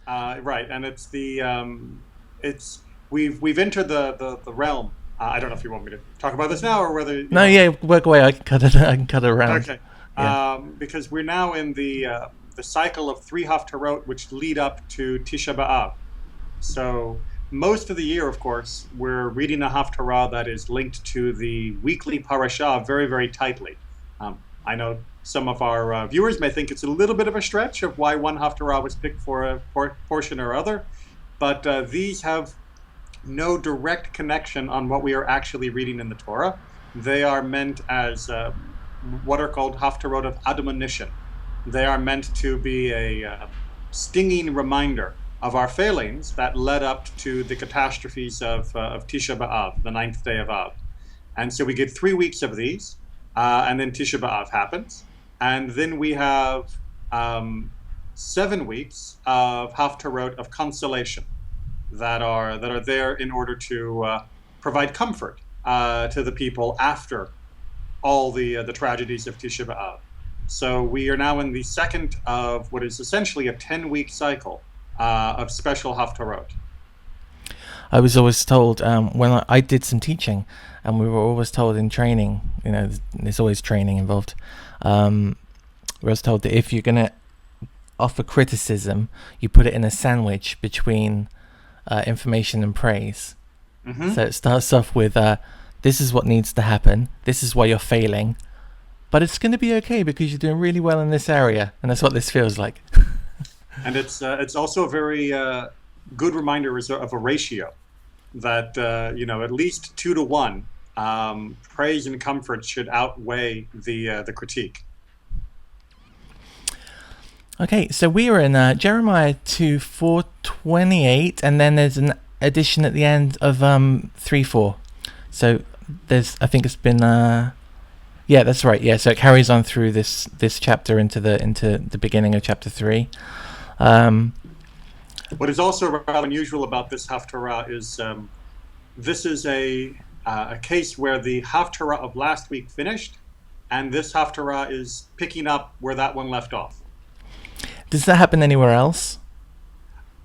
Right, and it's we've entered the realm. I don't know if you want me to talk about this now or whether you No, know. yeah, work away. I can cut it. I can cut it around. Okay, Yeah. because we're now in the cycle of three haftarot, which lead up to Tisha B'av. So most of the year, of course, we're reading a haftarah that is linked to the weekly parashah very, very tightly. I know some of our viewers may think it's a little bit of a stretch of why one haftarah was picked for a portion or other, but these have no direct connection on what we are actually reading in the Torah. They are meant as what are called haftarot of admonition. They are meant to be a stinging reminder of our failings that led up to the catastrophes of Tisha B'Av, the ninth day of Av. And so we get 3 weeks of these, and then Tisha B'Av happens. And then we have 7 weeks of Haftarot of consolation that are there in order to provide comfort to the people after all the tragedies of Tisha B'Av. So we are now in the second of what is essentially a 10-week cycle of special haftarot. I was always told when I did some teaching, and we were always told in training, there's always training involved. We was told that if you're going to offer criticism, you put it in a sandwich between information and praise. Mm-hmm. So it starts off with, this is what needs to happen, this is why you're failing, but it's going to be okay because you're doing really well in this area. And that's what this feels like. And it's also a very good reminder of a ratio that at least 2 to 1 praise and comfort should outweigh the critique. Okay, so we are in Jeremiah 2:428, and then there's an addition at the end of 3:4. So I think it's been yeah, that's right. Yeah, so it carries on through this chapter into the beginning of chapter 3. What is also rather unusual about this haftarah is this is a case where the haftarah of last week finished, and this haftarah is picking up where that one left off. Does that happen anywhere else?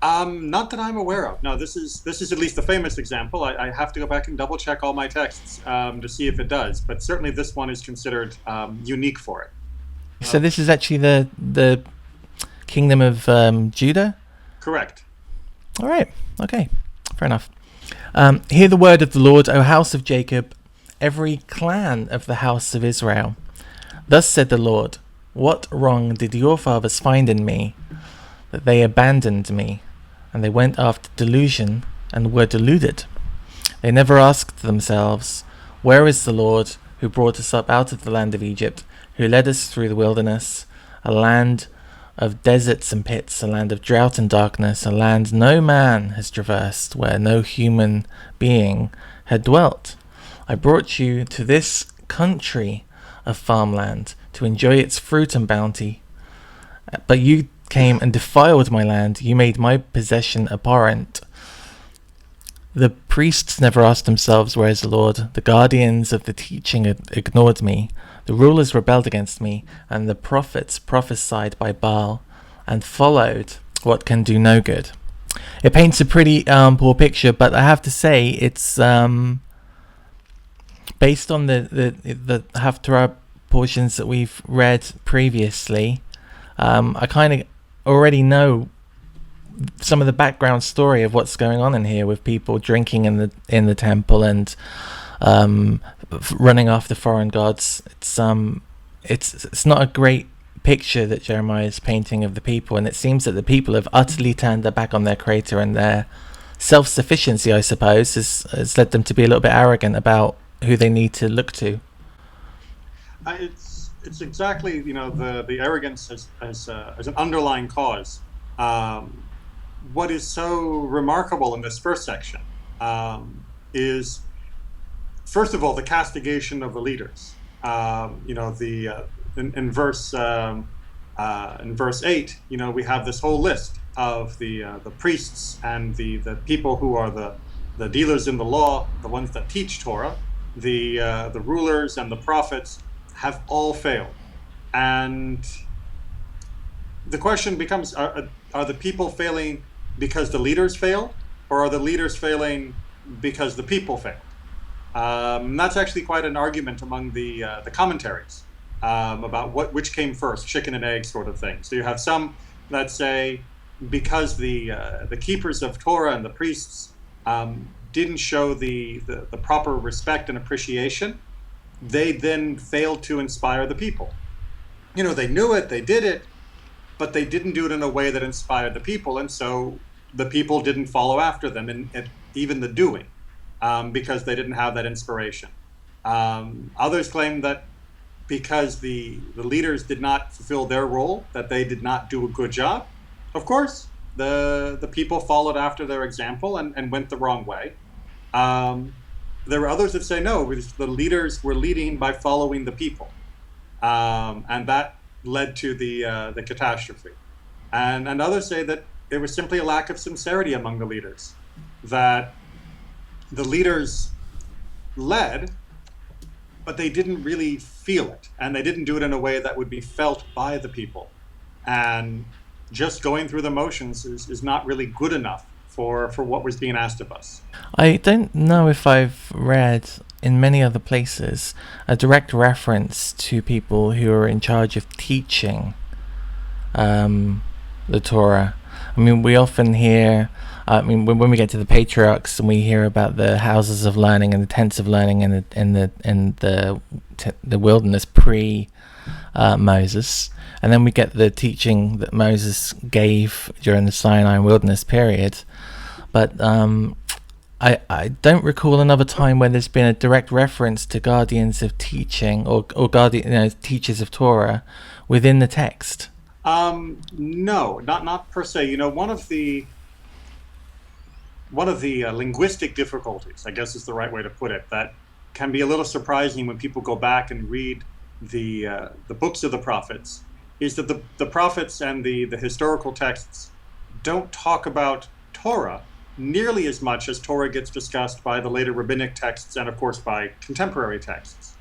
Not that I'm aware of. No, this is at least the famous example. I have to go back and double check all my texts to see if it does, but certainly this one is considered unique for it. So this is actually the kingdom of Judah? Correct. All right. Okay. Fair enough. Hear the word of the Lord, O house of Jacob, every clan of the house of Israel. Thus said the Lord, what wrong did your fathers find in me, that they abandoned me, and they went after delusion, and were deluded? They never asked themselves, where is the Lord, who brought us up out of the land of Egypt, who led us through the wilderness, a land of deserts and pits, a land of drought and darkness, a land no man has traversed, where no human being had dwelt. I brought you to this country of farmland, to enjoy its fruit and bounty. But you came and defiled my land, you made my possession abhorrent. The priests never asked themselves, where is the Lord? The guardians of the teaching ignored me. The rulers rebelled against me, and the prophets prophesied by Baal, and followed what can do no good. It paints a pretty poor picture, but I have to say it's based on the Haftarah portions that we've read previously. I kind of already know some of the background story of what's going on in here, with people drinking in the temple and running after foreign gods. It's not a great picture that Jeremiah is painting of the people, and it seems that the people have utterly turned their back on their creator, and their self-sufficiency, I suppose, has led them to be a little bit arrogant about who they need to look to. It's exactly the arrogance as an underlying cause. What is so remarkable in this first section is, first of all, the castigation of the leaders. In verse 8, we have this whole list of the priests and the people who are the dealers in the law, the ones that teach Torah, the rulers and the prophets have all failed. And the question becomes, are the people failing because the leaders failed, or are the leaders failing because the people failed? That's actually quite an argument among the commentaries about which came first, chicken and egg sort of thing. So you have some that say because the keepers of Torah and the priests didn't show the proper respect and appreciation, they then failed to inspire the people. They knew it, they did it, but they didn't do it in a way that inspired the people, and so the people didn't follow after them in even the doing, because they didn't have that inspiration. Others claim that because the leaders did not fulfill their role, that they did not do a good job. Of course, the people followed after their example and went the wrong way. Um, there are others that say no, the leaders were leading by following the people, and that led to the catastrophe. And others say that it was simply a lack of sincerity among the leaders, that the leaders led, but they didn't really feel it, and they didn't do it in a way that would be felt by the people. And just going through the motions is not really good enough for what was being asked of us. I don't know if I've read in many other places a direct reference to people who are in charge of teaching the Torah. I mean, we often hear, when we get to the patriarchs and we hear about the houses of learning and the tents of learning in the wilderness pre Moses, and then we get the teaching that Moses gave during the Sinai wilderness period. But I don't recall another time where there's been a direct reference to guardians of teaching or teachers of Torah within the text. No, not per se. One of the linguistic difficulties, I guess is the right way to put it, that can be a little surprising when people go back and read the books of the prophets, is that the prophets and the historical texts don't talk about Torah nearly as much as Torah gets discussed by the later rabbinic texts and, of course, by contemporary texts.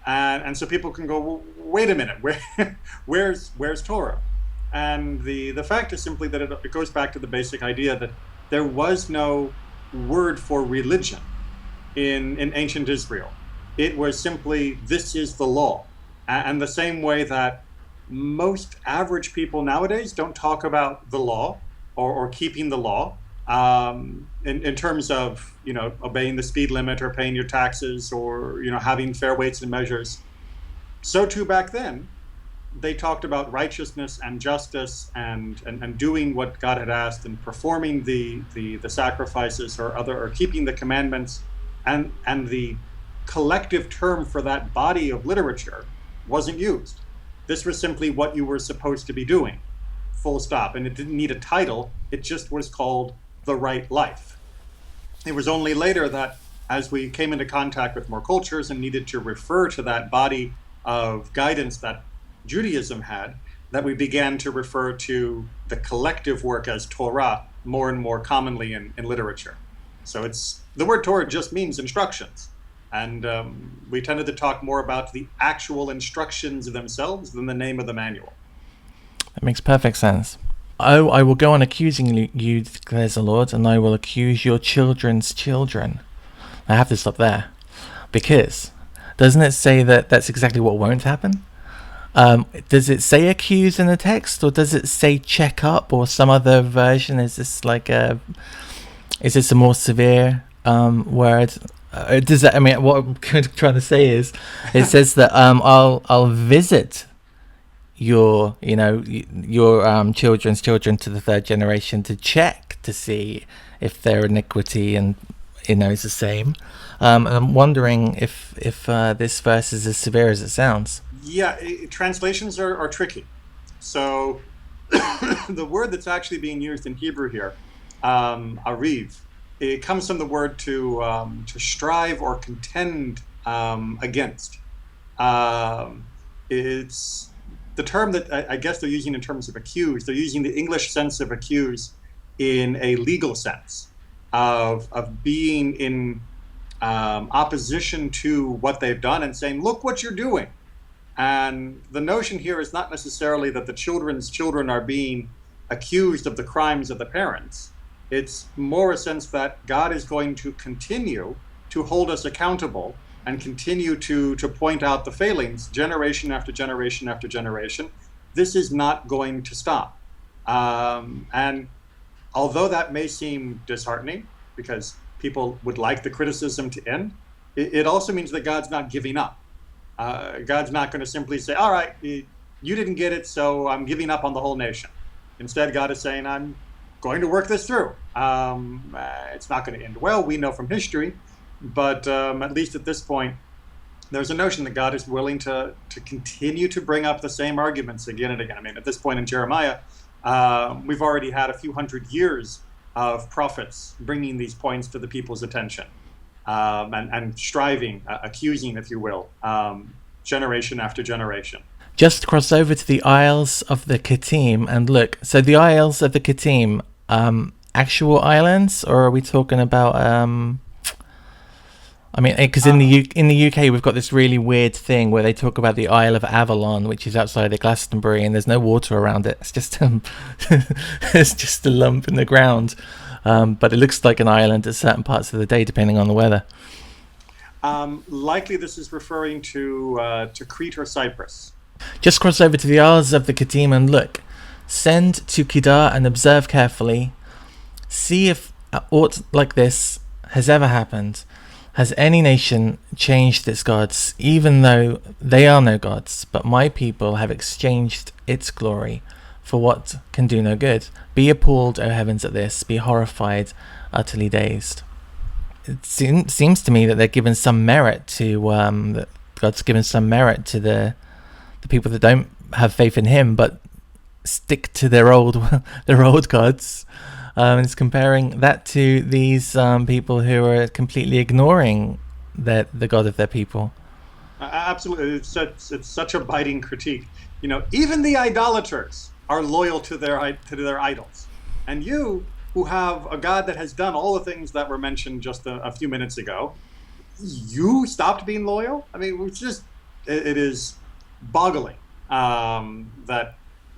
And so people can go, well, wait a minute, where's Torah? And the fact is simply that it goes back to the basic idea that there was no word for religion in ancient Israel. It was simply, this is the law. And the same way that most average people nowadays don't talk about the law or keeping the law, in terms of obeying the speed limit or paying your taxes or having fair weights and measures. So too back then, they talked about righteousness and justice and doing what God had asked and performing the sacrifices or keeping the commandments, and the collective term for that body of literature wasn't used. This was simply what you were supposed to be doing, full stop, and it didn't need a title. It just was called the right life. It was only later that, as we came into contact with more cultures and needed to refer to that body of guidance that Judaism had, that we began to refer to the collective work as Torah more and more commonly in literature. So the word Torah just means instructions. And we tended to talk more about the actual instructions themselves than the name of the manual. That makes perfect sense. I will go on accusing you, declares the Lord, and I will accuse your children's children. I have to stop there, because doesn't it say that that's exactly what won't happen? Does it say accuse in the text, or does it say check up, or some other version? Is this a more severe word? Does that? I mean, what I'm trying to say is, it says that I'll visit your children's children to the third generation to check to see if their iniquity and is the same. And I'm wondering if this verse is as severe as it sounds. Yeah, translations are tricky. So the word that's actually being used in Hebrew here, ariv, it comes from the word to strive or contend against. It's the term that I guess they're using in terms of accuse. They're using the English sense of accuse in a legal sense of being in opposition to what they've done and saying, look what you're doing. And the notion here is not necessarily that the children's children are being accused of the crimes of the parents. It's more a sense that God is going to continue to hold us accountable and continue to point out the failings generation after generation after generation. This is not going to stop. And although that may seem disheartening because people would like the criticism to end, it also means that God's not giving up. God's not going to simply say, all right, you didn't get it, so I'm giving up on the whole nation. Instead, God is saying, I'm going to work this through. It's not going to end well, we know from history, but at least at this point, there's a notion that God is willing to continue to bring up the same arguments again and again. I mean, at this point in Jeremiah, we've already had a few hundred years of prophets bringing these points to the people's attention, and striving, accusing, if you will, generation after generation. Just cross over to the Isles of the Kittim and look. So the Isles of the Kittim, actual islands, or are we talking about? I mean, because in the UK we've got this really weird thing where they talk about the Isle of Avalon, which is outside of Glastonbury, and there's no water around it. It's just it's just a lump in the ground, but it looks like an island at certain parts of the day, depending on the weather. Likely, this is referring to Crete or Cyprus. Just cross over to the Isles of the Kittim and look. Send to Kedar and observe carefully. See if aught like this has ever happened. Has any nation changed its gods, even though they are no gods, but my people have exchanged its glory for what can do no good? Be appalled, O heavens, at this. Be horrified, utterly dazed. It seems to me that they're given some merit to, that God's given some merit to the people that don't have faith in Him, but stick to their old gods. And it's comparing that to these people who are completely ignoring the God of their people. Absolutely, it's such a biting critique. You know, even the idolaters are loyal to their idols, and you, who have a God that has done all the things that were mentioned just a few minutes ago, you stopped being loyal? I mean, it is boggling that.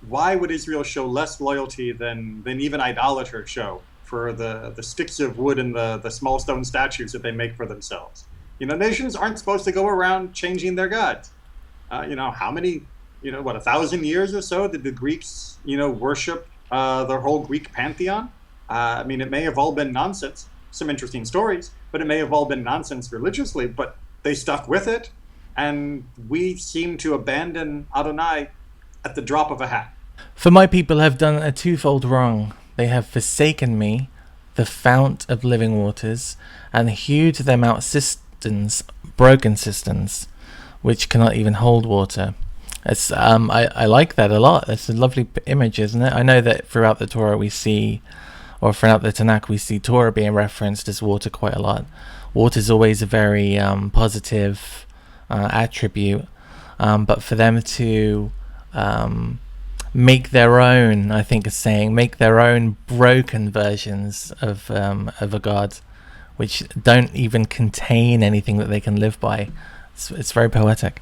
Why would Israel show less loyalty than even idolaters show for the sticks of wood and the small stone statues that they make for themselves? You know, nations aren't supposed to go around changing their gods. How many, 1,000 years or so did the Greeks, worship their whole Greek pantheon? I mean, it may have all been nonsense, some interesting stories, but it may have all been nonsense religiously, but they stuck with it. And we seem to abandon Adonai at the drop of a hat. For my people have done a twofold wrong. They have forsaken me, the fount of living waters, and hewed them out cisterns, broken cisterns, which cannot even hold water. It's I like that a lot. It's a lovely image, isn't it? I know that throughout the Torah we see, or throughout the Tanakh we see Torah being referenced as water quite a lot. Water is always a very positive attribute, but for them to make their own, I think is saying, make their own broken versions of a god, which don't even contain anything that they can live by. It's very poetic.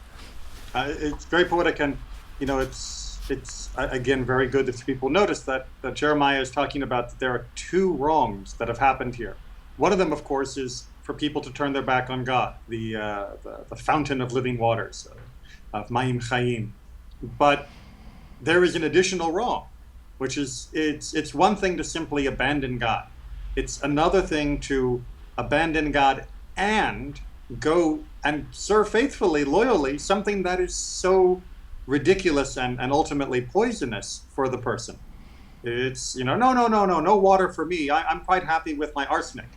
It's very poetic, and it's again very good that people notice that Jeremiah is talking about that there are two wrongs that have happened here. One of them, of course, is for people to turn their back on God, the fountain of living waters, of Mayim Chayim. But there is an additional wrong, which is it's one thing to simply abandon God. It's another thing to abandon God and go and serve faithfully, loyally, something that is so ridiculous and ultimately poisonous for the person. It's, no water for me. I'm quite happy with my arsenic.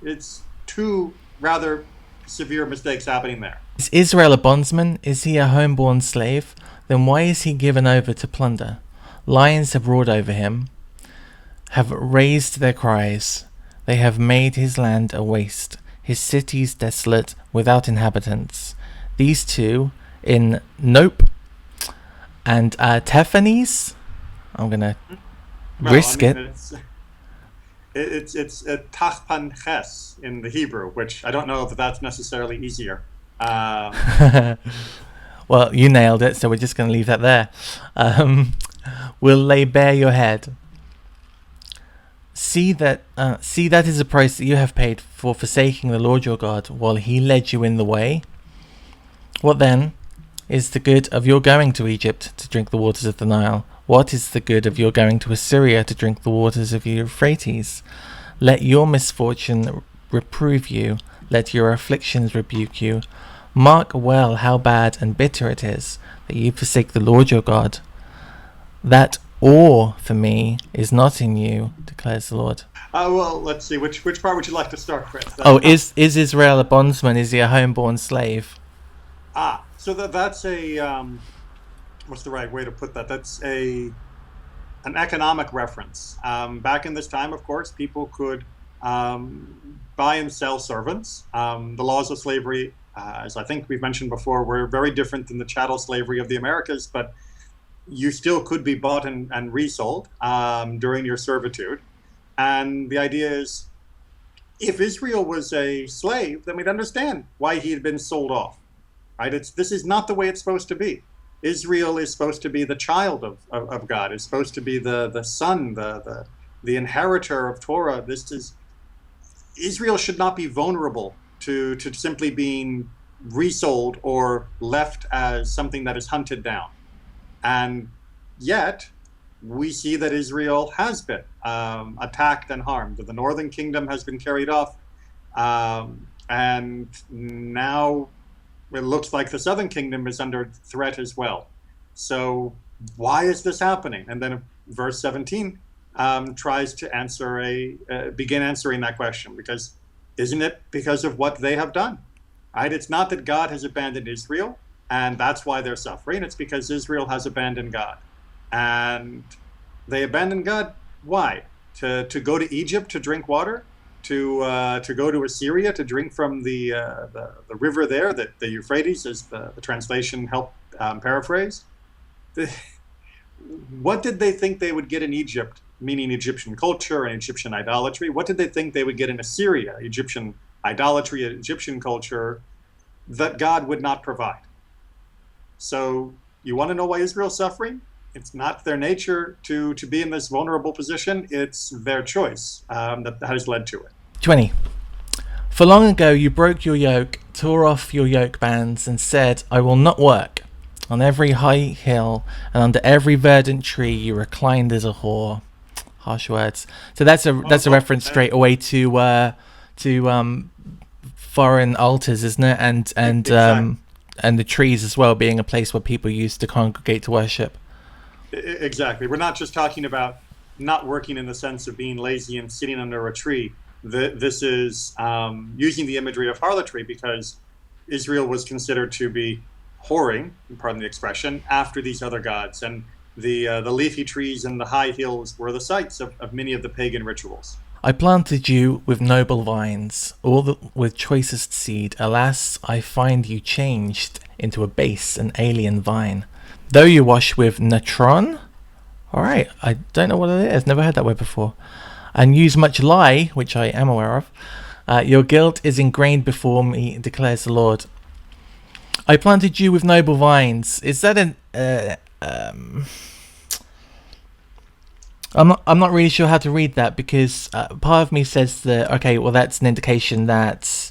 It's two rather severe mistakes happening there. Is Israel a bondsman? Is he a homeborn slave? Then why is he given over to plunder? Lions have roared over him, have raised their cries. They have made his land a waste, his cities desolate, without inhabitants. These two in Nope and Tephanes. I'm gonna risk it. It's Tachpanches in the Hebrew, which I don't know if that's necessarily easier. Well, you nailed it, so we're just going to leave that there. will lay bare your head. See that is the price that you have paid for forsaking the Lord your God while he led you in the way. What then is the good of your going to Egypt to drink the waters of the Nile? What is the good of your going to Assyria to drink the waters of the Euphrates? Let your misfortune reprove you, let your afflictions rebuke you. Mark well how bad and bitter it is that you forsake the Lord your God. That awe for me is not in you, declares the Lord. Well, let's see. Which part would you like to start with? Is Israel a bondsman? Is he a homeborn slave? So that's a what's the right way to put that? That's an economic reference. Back in this time, of course, people could buy and sell servants. The laws of slavery, as I think we've mentioned before, were very different than the chattel slavery of the Americas, but you still could be bought and resold during your servitude. And the idea is, if Israel was a slave, then we'd understand why he had been sold off. Right? This is not the way it's supposed to be. Israel is supposed to be the child of God. It's supposed to be the son, the inheritor of Torah. Israel should not be vulnerable to simply being resold or left as something that is hunted down. And yet, we see that Israel has been attacked and harmed. The northern kingdom has been carried off, and now it looks like the southern kingdom is under threat as well. So why is this happening? And then verse 17 tries to begin answering that question, because isn't it because of what they have done? Right? It's not that God has abandoned Israel, and that's why they're suffering. It's because Israel has abandoned God. And they abandoned God, why? To go to Egypt to drink water? To go to Assyria to drink from the river there, the Euphrates, as the translation helped paraphrase. What did they think they would get in Egypt, meaning Egyptian culture and Egyptian idolatry? What did they think they would get in Assyria, Egyptian idolatry, Egyptian culture, that God would not provide? So you want to know why Israel's suffering? It's not their nature to be in this vulnerable position. It's their choice that has led to it. 20. For long ago you broke your yoke, tore off your yoke bands, and said, I will not work. On every high hill and under every verdant tree you reclined as a whore. Harsh words. So that's a reference straight away to foreign altars, isn't it? And Exactly. And the trees as well being a place where people used to congregate to worship. Exactly. We're not just talking about not working in the sense of being lazy and sitting under a tree. This is using the imagery of harlotry, because Israel was considered to be whoring, pardon the expression, after these other gods. And the leafy trees and the high hills were the sites of many of the pagan rituals. I planted you with noble vines, with choicest seed. Alas, I find you changed into a base and alien vine. Though you wash with natron, all right, I don't know what it is, never heard that word before, and use much lye, which I am aware of, your guilt is ingrained before me, declares the Lord. I planted you with noble vines. Is that I'm not really sure how to read that, because part of me says that, okay, well, that's an indication that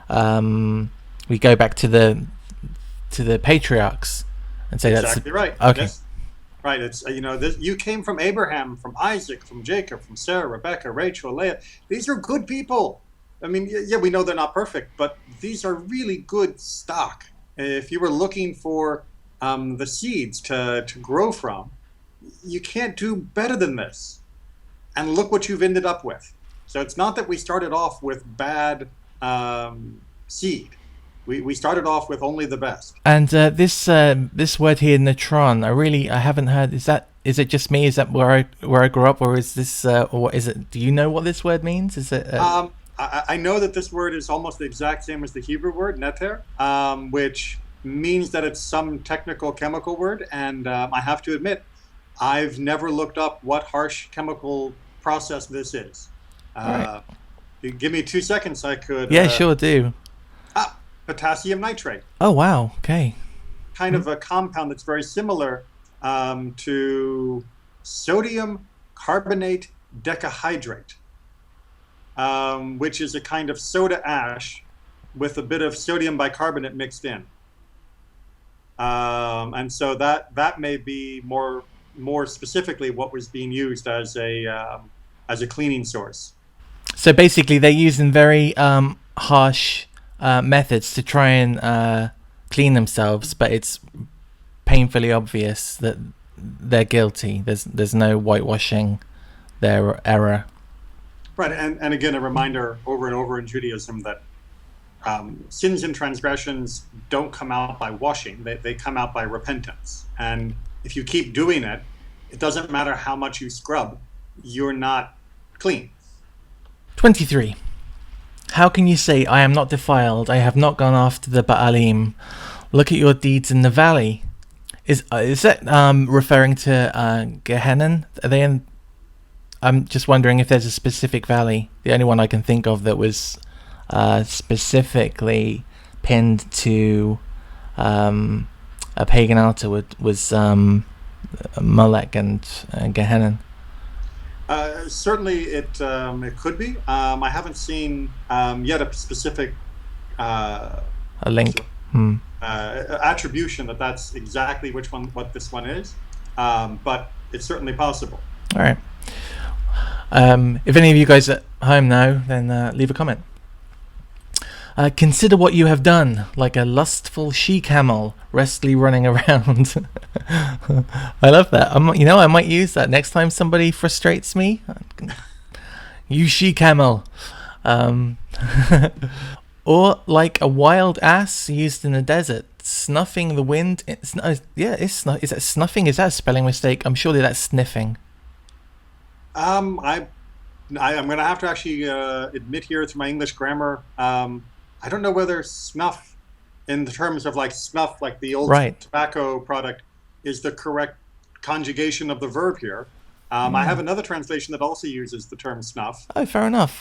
we go back to the patriarchs and say Exactly that's right. okay. Yes. Right. It's you came from Abraham, from Isaac, from Jacob, from Sarah, Rebecca, Rachel, Leah. These are good people. I mean, yeah, we know they're not perfect, but these are really good stock. If you were looking for the seeds to grow from, you can't do better than this. And look what you've ended up with. So it's not that we started off with bad seed. We started off with only the best. And this word here, natron, I haven't heard. Is it just me? Is that where I grew up, or is this or what is it? Do you know what this word means? Is it? I know that this word is almost the exact same as the Hebrew word neter, which means that it's some technical chemical word. And I have to admit, I've never looked up what harsh chemical process this is. Right. You give me 2 seconds, I could. Yeah, sure do. Potassium nitrate. Oh wow. Okay. Kind of a compound that's very similar to sodium carbonate decahydrate, which is a kind of soda ash with a bit of sodium bicarbonate mixed in. And so that may be more specifically what was being used as a cleaning source. So basically, they're using very harsh methods to try and clean themselves, but it's painfully obvious that they're guilty. There's no whitewashing their error. Right, and again, a reminder over and over in Judaism that sins and transgressions don't come out by washing; they come out by repentance. And if you keep doing it, it doesn't matter how much you scrub, you're not clean. 23. How can you say, I am not defiled, I have not gone after the Baalim? Look at your deeds in the valley. Is that referring to Gehenna? Are they in? I'm just wondering if there's a specific valley. The only one I can think of that was specifically pinned to a pagan altar was Molech and Gehenna. Certainly, it could be. I haven't seen yet a specific A link. attribution that's exactly what this one is, but it's certainly possible. All right. If any of you guys at home know, then leave a comment. Consider what you have done, like a lustful she-camel restfully running around. I love that. I might use that next time somebody frustrates me. You she-camel. Or like a wild ass used in the desert, snuffing the wind. Is that snuffing? Is that a spelling mistake? I'm sure that's sniffing. I'm going to have to actually admit here through my English grammar. I don't know whether snuff, in the terms of like snuff, like the old tobacco product, is the correct conjugation of the verb here. I have another translation that also uses the term snuff. Oh, fair enough.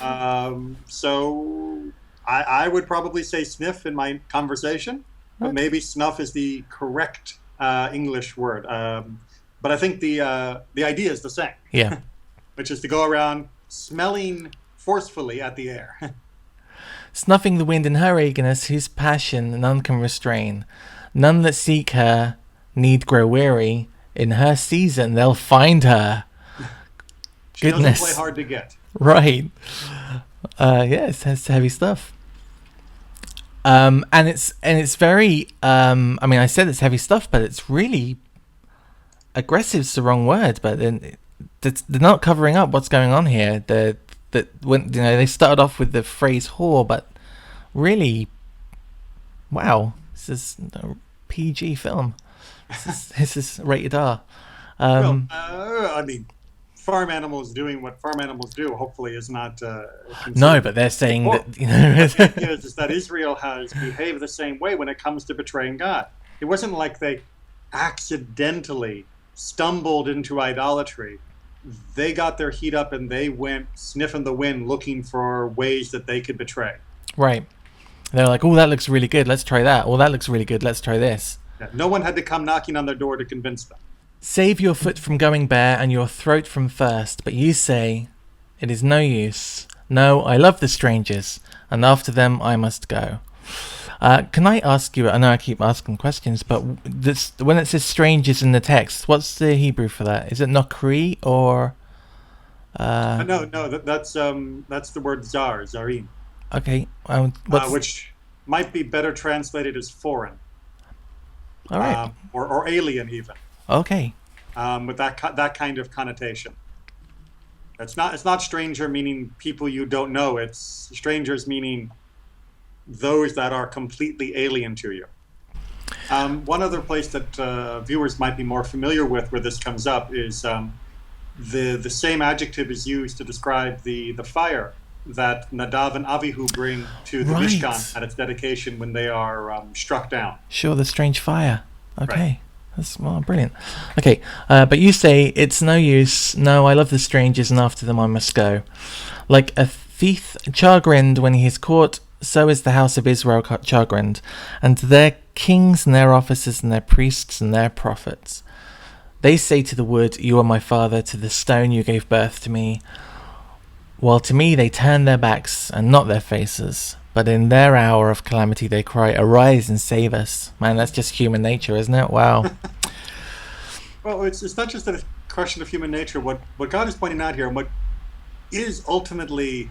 So I would probably say sniff in my conversation, but maybe snuff is the correct English word. But I think the idea is the same. Yeah. Which is to go around smelling forcefully at the air. Snuffing the wind in her eagerness, whose passion none can restrain. None that seek her need grow weary. In her season, they'll find her. She doesn't play hard to get. Right. It's heavy stuff. And it's very. I said it's heavy stuff, but it's really aggressive's the wrong word. But then they're not covering up what's going on here. They started off with the phrase whore, but really, wow, this is a PG film. This is rated R. Farm animals doing what farm animals do, hopefully, is not. No, but they're saying that is that Israel has behaved the same way when it comes to betraying God. It wasn't like they accidentally stumbled into idolatry. They got their heat up and they went sniffing the wind looking for ways that they could betray. Right. They're like, oh, that looks really good. Let's try that. Oh, that looks really good. Let's try this. Yeah, no one had to come knocking on their door to convince them. Save your foot from going bare and your throat from thirst, but you say, it is no use. No, I love the strangers, and after them I must go. Can I ask you, I know I keep asking questions, but when it says strangers in the text, what's the Hebrew for that? Is it nokri or? No, that's the word zar, zarim. Okay. Which might be better translated as foreign. All right. Or alien even. Okay. With that kind of connotation. It's not stranger meaning people you don't know. It's strangers meaning those that are completely alien to you. One other place that viewers might be more familiar with where this comes up is the same adjective is used to describe the fire that Nadav and Avihu bring to the Mishkan at its dedication when they are struck down. Sure, the strange fire. Okay. Right. That's brilliant. Okay, but you say, it's no use. No, I love the strangers, and after them I must go. Like a thief chagrined when he is caught, so is the house of Israel chagrined, and their kings and their officers and their priests and their prophets. They say to the wood, you are my father, to the stone you gave birth to me. While to me they turn their backs and not their faces. But in their hour of calamity they cry, arise and save us. Man, that's just human nature, isn't it? Wow. Well, it's not just a question of human nature. What God is pointing out here, and what is ultimately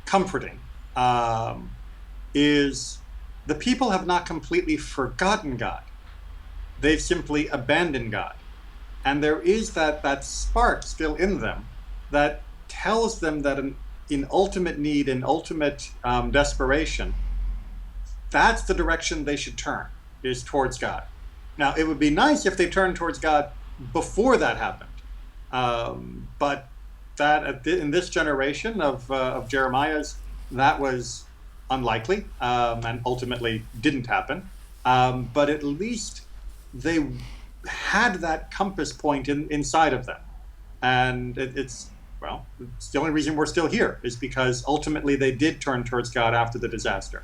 comforting, is the people have not completely forgotten God. They've simply abandoned God. And there is that spark still in them that tells them that in ultimate need, in ultimate desperation, that's the direction they should turn, is towards God. Now, it would be nice if they turned towards God before that happened. But that in this generation of Jeremiah's, that was unlikely, and ultimately didn't happen. But at least they had that compass point inside of them. And it's the only reason we're still here is because ultimately they did turn towards God after the disaster.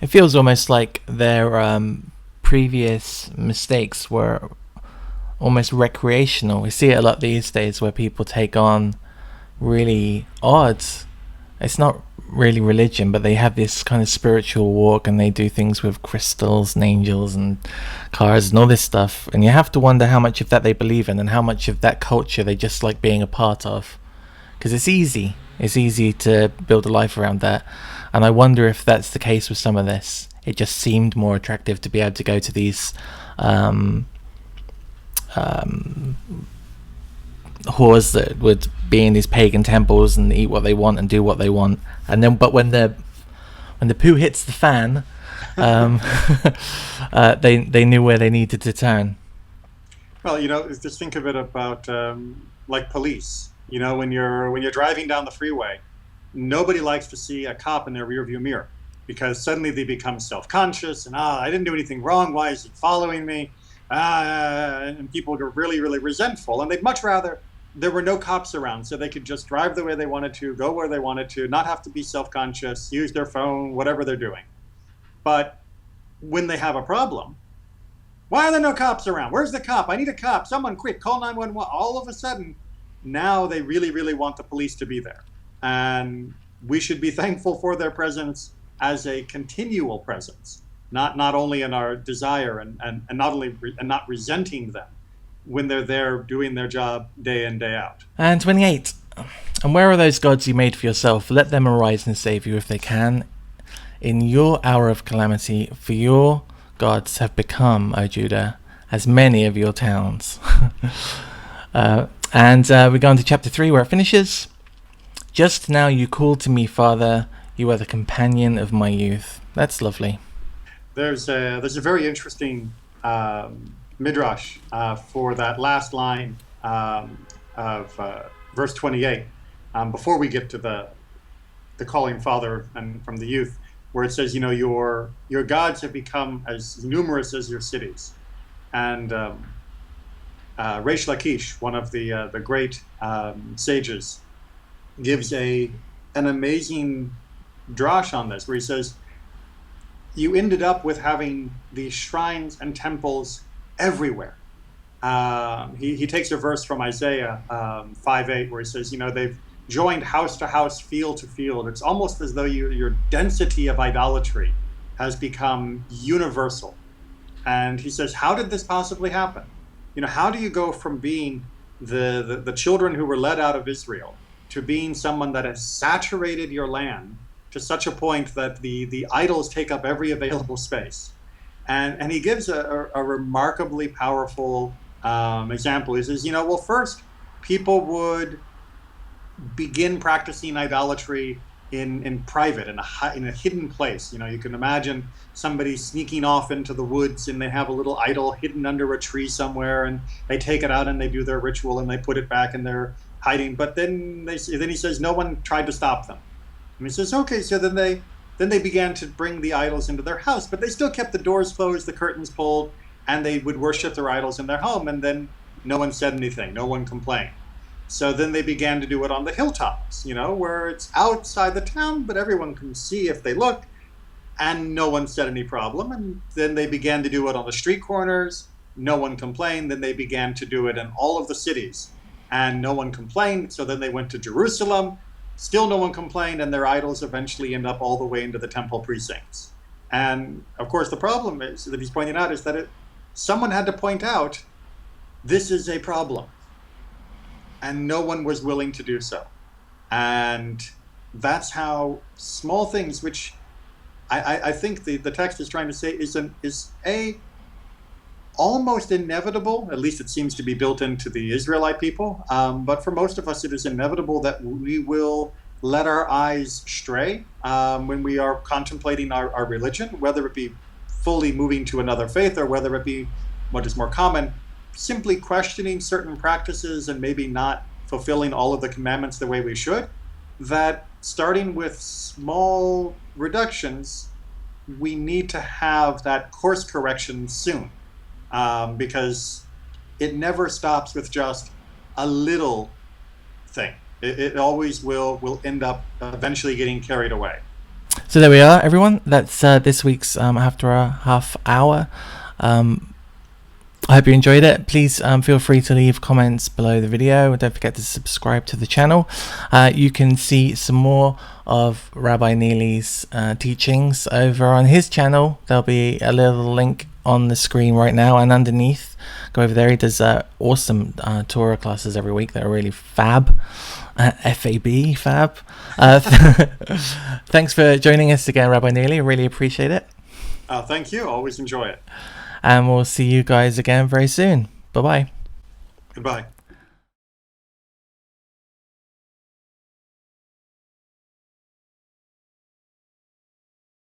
It feels almost like their previous mistakes were almost recreational. We see it a lot these days where people take on really odd, it's not really religion, but they have this kind of spiritual walk and they do things with crystals and angels and cars and all this stuff. And you have to wonder how much of that they believe in and how much of that culture they just like being a part of. Because it's easy. It's easy to build a life around that. And I wonder if that's the case with some of this. It just seemed more attractive to be able to go to these whores that would be in these pagan temples and eat what they want and do what they want. And then, but when the poo hits the fan, they knew where they needed to turn. Well, just think of it about like police. When you're driving down the freeway, nobody likes to see a cop in their rearview mirror because suddenly they become self-conscious and I didn't do anything wrong. Why is he following me? And people are really, really resentful, and they'd much rather there were no cops around so they could just drive the way they wanted to, go where they wanted to, not have to be self-conscious, use their phone, whatever they're doing. But when they have a problem, why are there no cops around? Where's the cop? I need a cop. Someone quick, call 911. All of a sudden, now they really, really want the police to be there. And we should be thankful for their presence as a continual presence, not only in our desire and not resenting them when they're there doing their job day in, day out. And 28. And where are those gods you made for yourself? Let them arise and save you if they can. In your hour of calamity, for your gods have become, O Judah, as many of your towns. And we go on to chapter 3 where it finishes. Just now you called to me, Father. You are the companion of my youth. That's lovely. There's a very interesting midrash for that last line of verse 28. Before we get to the calling Father and from the youth, where it says, your gods have become as numerous as your cities. And Reish Lakish, one of the great sages, gives an amazing drash on this, where he says, you ended up with having these shrines and temples everywhere. He takes a verse from Isaiah 5:8, where he says, they've joined house to house, field to field. It's almost as though your density of idolatry has become universal. And he says, how did this possibly happen? How do you go from being the children who were led out of Israel to being someone that has saturated your land to such a point that the idols take up every available space? And he gives a remarkably powerful example. He says, first, people would begin practicing idolatry in private, in a hidden place. You can imagine somebody sneaking off into the woods and they have a little idol hidden under a tree somewhere, and they take it out and they do their ritual and they put it back and they're hiding. But then he says no one tried to stop them. And he says, okay, so then they began to bring the idols into their house, but they still kept the doors closed, the curtains pulled, and they would worship their idols in their home. And then no one said anything, no one complained. So then they began to do it on the hilltops, where it's outside the town, but everyone can see if they look, and no one said any problem. And then they began to do it on the street corners, no one complained. Then they began to do it in all of the cities, and no one complained. So then they went to Jerusalem, still no one complained, and their idols eventually end up all the way into the temple precincts. And of course, the problem is that he's pointing out is that someone had to point out this is a problem, and no one was willing to do so. And that's how small things, which I think the text is trying to say is almost inevitable, at least it seems to be built into the Israelite people, but for most of us it is inevitable that we will let our eyes stray when we are contemplating our religion, whether it be fully moving to another faith or whether it be what is more common, simply questioning certain practices and maybe not fulfilling all of the commandments the way we should. That starting with small reductions, we need to have that course correction soon, because it never stops with just a little thing. It always will end up eventually getting carried away. So there we are, everyone. That's this week's Haftarah Half Hour. I hope you enjoyed it. Please feel free to leave comments below the video. Don't forget to subscribe to the channel. You can see some more of Rabbi Neely's teachings over on his channel. There'll be a little link on the screen right now and underneath. Go over there. He does awesome Torah classes every week that are really fab. F-A-B, fab. Thanks for joining us again, Rabbi Neely. Really appreciate it. Thank you. Always enjoy it. And we'll see you guys again very soon. Bye-bye. Goodbye.